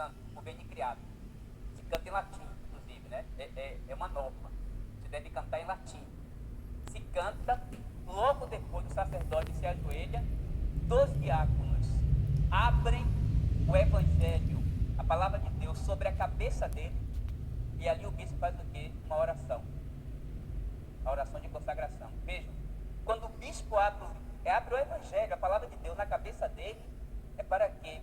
Santo, o vem de criado. Se canta em latim, inclusive, né? É uma norma. Você deve cantar em latim. Se canta, logo depois do sacerdote se ajoelha, dos diáconos abrem o evangelho, a palavra de Deus, sobre a cabeça dele, e ali o bispo faz o quê? Uma oração. A oração de consagração. Vejam, quando o bispo abre o evangelho, a palavra de Deus na cabeça dele, é para que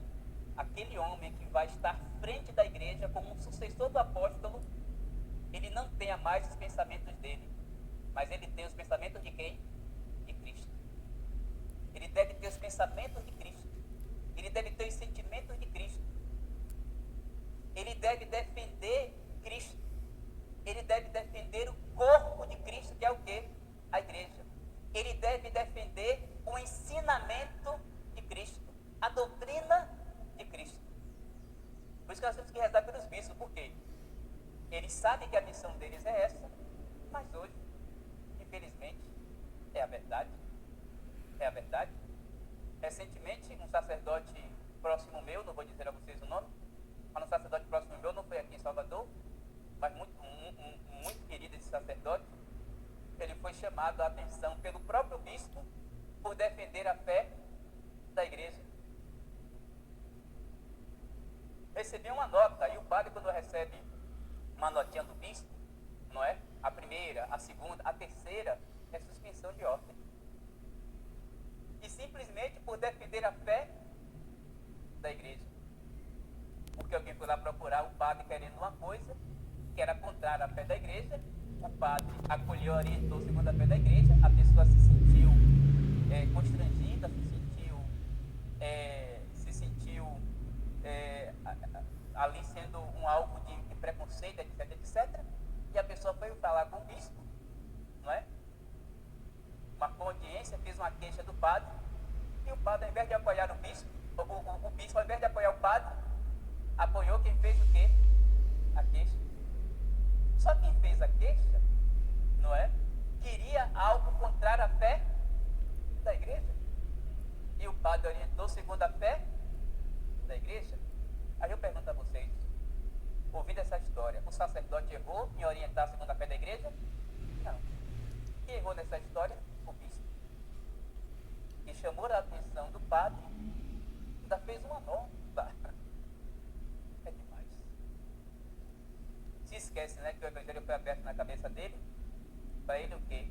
aquele homem que vai estar frente da igreja como um sucessor do apóstolo, ele não tenha mais os pensamentos dele, mas ele tem os pensamentos de quem? De Cristo. Ele deve ter os pensamentos de Cristo. Ele deve ter os sentimentos de Cristo. Ele deve defender Cristo. Ele deve defender o corpo de Cristo, que é o quê? A igreja. Ele deve defender o ensinamento de Cristo, a doutrina de Cristo. Por isso que nós temos que rezar pelos bispos, por quê? Eles sabem que a missão deles é essa, mas hoje, infelizmente, é a verdade. É a verdade. Recentemente, um sacerdote próximo meu, não vou dizer a vocês o nome, mas um sacerdote próximo meu, não foi aqui em Salvador, mas muito querido esse sacerdote, ele foi chamado a atenção pelo próprio bispo por defender a fé da igreja. Recebi uma nota, e o padre, quando recebe uma notinha do bispo, não é? A primeira, a segunda, a terceira é suspensão de ordem. E simplesmente por defender a fé da igreja. Porque alguém foi lá procurar o padre querendo uma coisa que era contrária à fé da igreja, o padre acolheu, orientou segundo a fé da igreja, a pessoa se sentiu constrangida, ali sendo um alvo de preconceito, etc, etc. E a pessoa foi falar com o bispo, não é? Marcou audiência, fez uma queixa do padre, e o padre, ao invés de apoiar o bispo, o bispo, ao invés de apoiar o padre, apoiou quem fez o quê? A queixa. Só quem fez a queixa, não é? Queria algo contrário à fé da igreja. E o padre orientou segundo a fé da igreja. Aí eu pergunto a vocês, ouvindo essa história, o sacerdote errou em orientar segundo a fé da igreja? Não. Quem errou nessa história? O bispo. Que chamou a atenção do padre, ainda fez uma nota. É demais. Se esquece, né, que o evangelho foi aberto na cabeça dele, para ele o quê?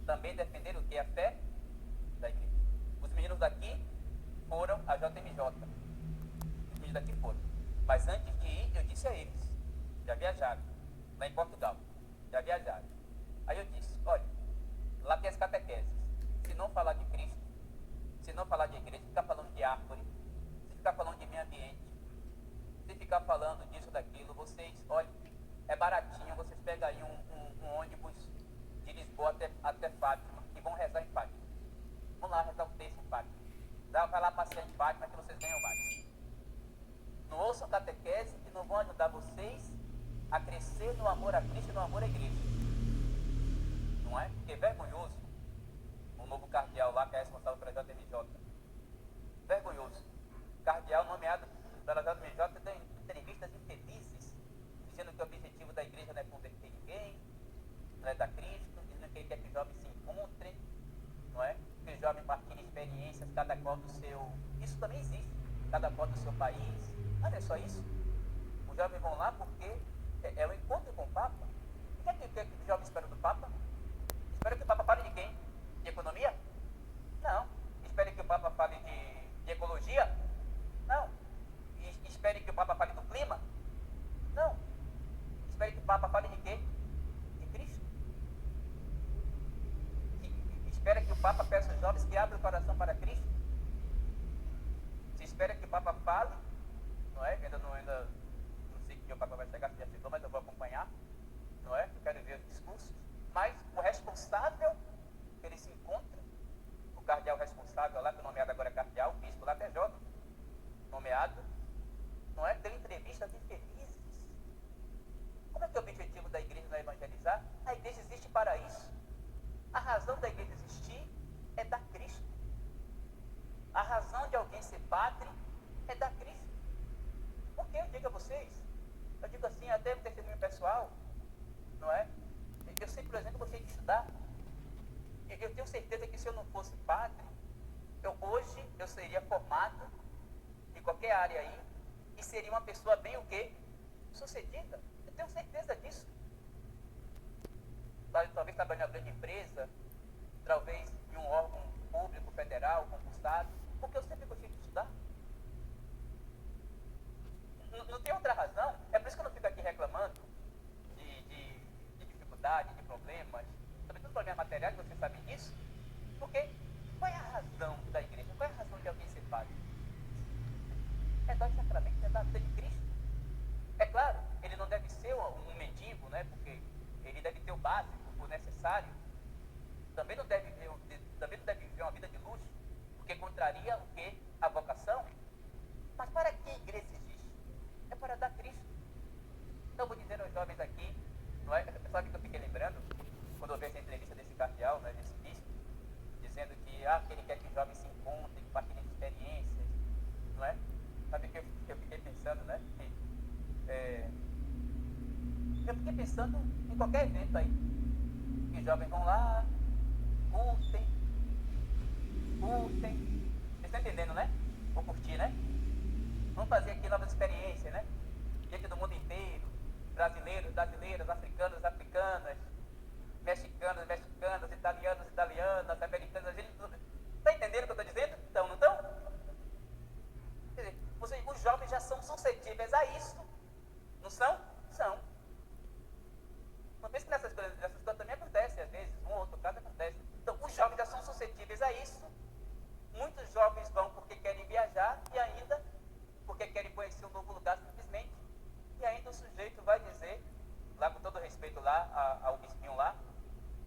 Também defender o quê? A fé da igreja. Os meninos daqui foram à JMJ. Os meninos daqui foram. Mas antes de ir, eu disse a eles, já viajaram, lá em Portugal, já viajaram. Aí eu disse, olha, lá tem as catequeses. Se não falar de Cristo, se não falar de igreja, ficar falando de árvore, se ficar falando de meio ambiente, se ficar falando disso, daquilo, vocês, olha, é baratinho, vocês pegam aí um ônibus de Lisboa até Fátima e vão rezar em Fátima. Vão lá rezar o texto em Fátima. Vai lá passear em Fátima que vocês ganham mais. Não ouçam catequese que não vão ajudar vocês a crescer no amor a Cristo e no amor à igreja. Não é? Porque é vergonhoso o novo cardeal lá, que é responsável pela JMJ. Vergonhoso. Cardeal nomeado pela JMJ tem entrevistas infelizes, dizendo que o objetivo da igreja não é converter ninguém, não é dar Cristo, dizendo que ele quer que os jovens se encontrem, não é? Que os jovens partilhem experiências, cada qual do seu... Isso também existe, cada qual do seu país. Mas não é só isso. Os jovens vão lá porque é o encontro com o Papa. O que é que os jovens esperam do Papa? Esperam que o Papa fale de quem? De economia? Não. Esperem que o Papa fale de ecologia? Não. Esperem que o Papa fale do clima? Não. Esperem que o Papa fale de quê? De Cristo. Espera que o Papa peça aos jovens que abram o coração para Cristo. Se espera que o Papa fale, não é? Ainda não sei que o Papa vai chegar, se já chegou, mas eu vou acompanhar, não é? Eu quero ver os discursos. Mas o responsável que ele se encontra, o cardeal responsável lá, que é nomeado agora cardeal, o bispo lá até jovem, nomeado, não é? Deu entrevistas infelizes. Como é que é o objetivo da igreja não é evangelizar? A igreja existe para isso. A razão da igreja existir é dar Cristo. A razão de alguém ser padre é dar Cristo. Por quê? digo a vocês, eu digo assim, até no testemunho pessoal, não é? Eu sempre, por exemplo, gostei de estudar. Eu tenho certeza que se eu não fosse padre, hoje eu seria formado em qualquer área aí e seria uma pessoa bem o quê? Sucedida. Eu tenho certeza disso. Talvez trabalhando em uma grande empresa, talvez em um órgão público, federal, concursado, porque eu sempre gostei de estudar. Não tem outra razão. É por isso que eu não fico aqui reclamando de dificuldade, de problemas, sobretudo problemas materiais, você sabe disso. Porque qual é a razão da igreja? Qual é a razão de alguém ser padre? É dar o sacramento, é dar a vida de Cristo. É claro, ele não deve ser um mendigo, né? Porque ele deve ter o básico, o necessário. Também não deve viver uma vida de luxo, porque contraria o quê? A vocação. Mas para que a igreja existe? É para dar Cristo. Então, vou dizer aos jovens aqui, não é? Sabe que eu fiquei lembrando, quando eu vi essa entrevista desse cardeal, né, desse bispo, dizendo que ele quer que os jovens se encontrem, compartilhem experiências, não é? Sabe que eu fiquei pensando, né? Eu fiquei pensando em qualquer evento aí, que os jovens vão lá, curtem, vocês estão entendendo, né? Vou curtir, né? Vamos fazer aqui novas experiências, né? Gente do mundo inteiro, brasileiros, brasileiras, africanos, africanas, mexicanos, mexicanas, italianos, italianas, americanas, gente tudo. Está entendendo o que eu estou dizendo? Então, não estão? Quer dizer, os jovens já são suscetíveis a isso. Não são? São. Não pense que essas coisas também acontecem, às vezes, um ou outro caso acontece. Então, os jovens já são suscetíveis a isso. Muitos jovens vão porque querem viajar e ainda porque querem conhecer um novo lugar simplesmente. E ainda o sujeito vai dizer, lá com todo respeito lá ao bispinho lá,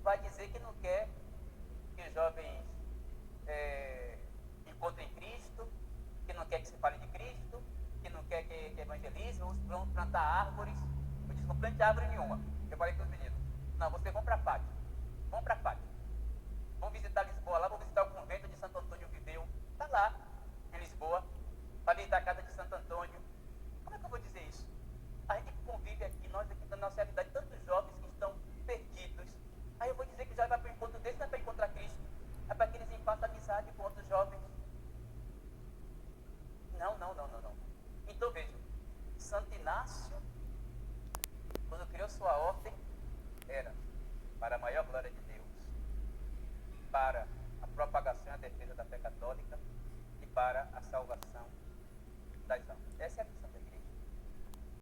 vai dizer que não quer que os jovens encontrem Cristo, que não quer que se fale de Cristo, que não quer que evangelize, vão plantar árvores. Eu disse, não plante árvore nenhuma. Eu falei para os meninos, não, vocês vão para a Fátima. Vão para a Fátima. Vão visitar Lisboa lá, vão visitar o convento de Santo Antônio Viveu. Está lá, em Lisboa, para visitar a casa de Santo Antônio. Como é que eu vou dizer isso? A gente convive aqui, nós aqui na nossa realidade, tantos jovens que estão perdidos. Aí eu vou dizer que já vai para o encontro desse, não é para encontrar Cristo. É para que eles façam amizade com outros jovens. Não. Então vejam, Santo Inácio, quando criou sua ordem, era para a maior glória de Deus, para a propagação e a defesa da fé católica e para a salvação